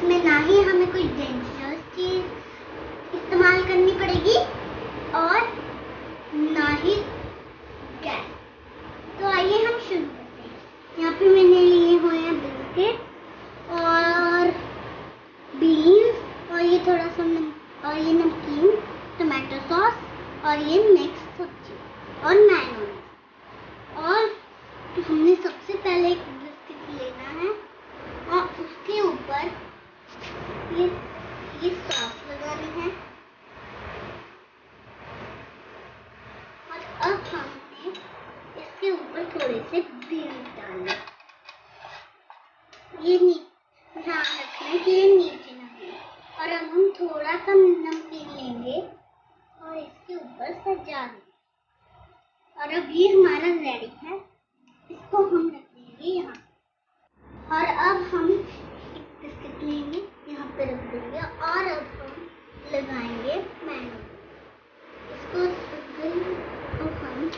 इसमें ना ही हमें कोई डेंजरस चीज इस्तेमाल करनी पड़ेगी और ना ही गैस। तो आइए हम शुरू करते हैं। यहाँ पे मैंने लिए हुए हैं बिस्किट और बीन्स और ये थोड़ा सा और ये नमकीन, टमाटो सॉस और ये मिक्स सब्जी और मेयोनीज। और हमने सबसे पहले एक बिस्किट लेना है और उसके ऊपर ये सॉस लगानी है। और अब हमने इसके ऊपर थोड़े से बीन्स डालने, ये ध्यान रखना है कि ये नीचे ना गिरे। और अब हम थोड़ा सा नमकीन लेंगे और इसके ऊपर सजा देंगे। और अब ये हमारा रेडी है, इसको हम रख देंगे यहाँ। और अब हम एक बिस्किट लेंगे, यहाँ पे रख देंगे और अब हम लगाएंगे मेयोनीज। इसको अब हम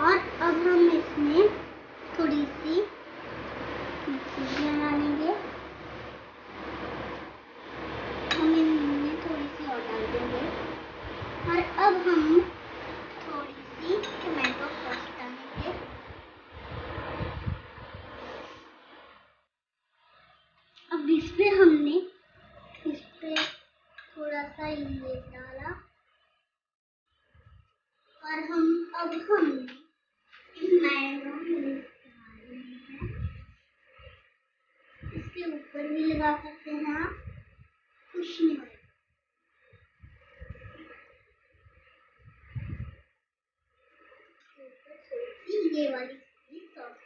और अब हम इसमें थोड़ी सी सब्जियाँ डालेंगे। हम इनमें थोड़ी सी और डाल देंगे। और अब हम थोड़ी सी टमाटो सॉस डालेंगे। अब इस पे हमने थोड़ा सा ये डाला और अब हम मेयोनीज इसके ऊपर भी लगा सकते हैं आप, कुछ नहीं होगा। ये वाली सॉस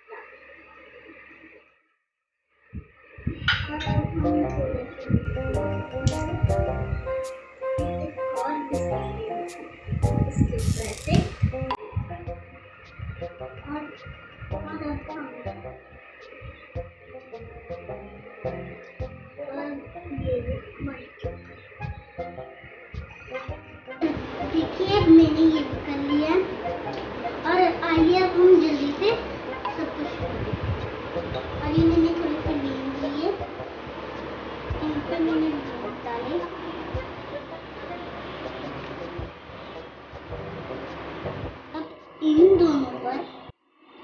और अब हम थोड़े से इसके ऊपर से देखिए मैंने ये कर लिया। और आइए अब हम जल्दी से सब कुछ और ये मैंने थोड़े से बीन्स लिए, इन पर मैंने बीन्स डाले। अब इन दोनों पर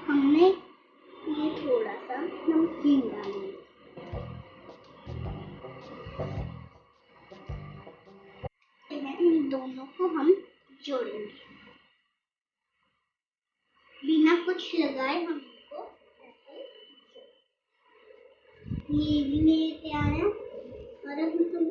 हमने ये थोड़ा सा नमकीन डालेंगे। इन दोनों को हम जोड़ेंगे, बिना कुछ लगाए हम इनको ऐसे। ये भी मेरे तैयार है। और अब हम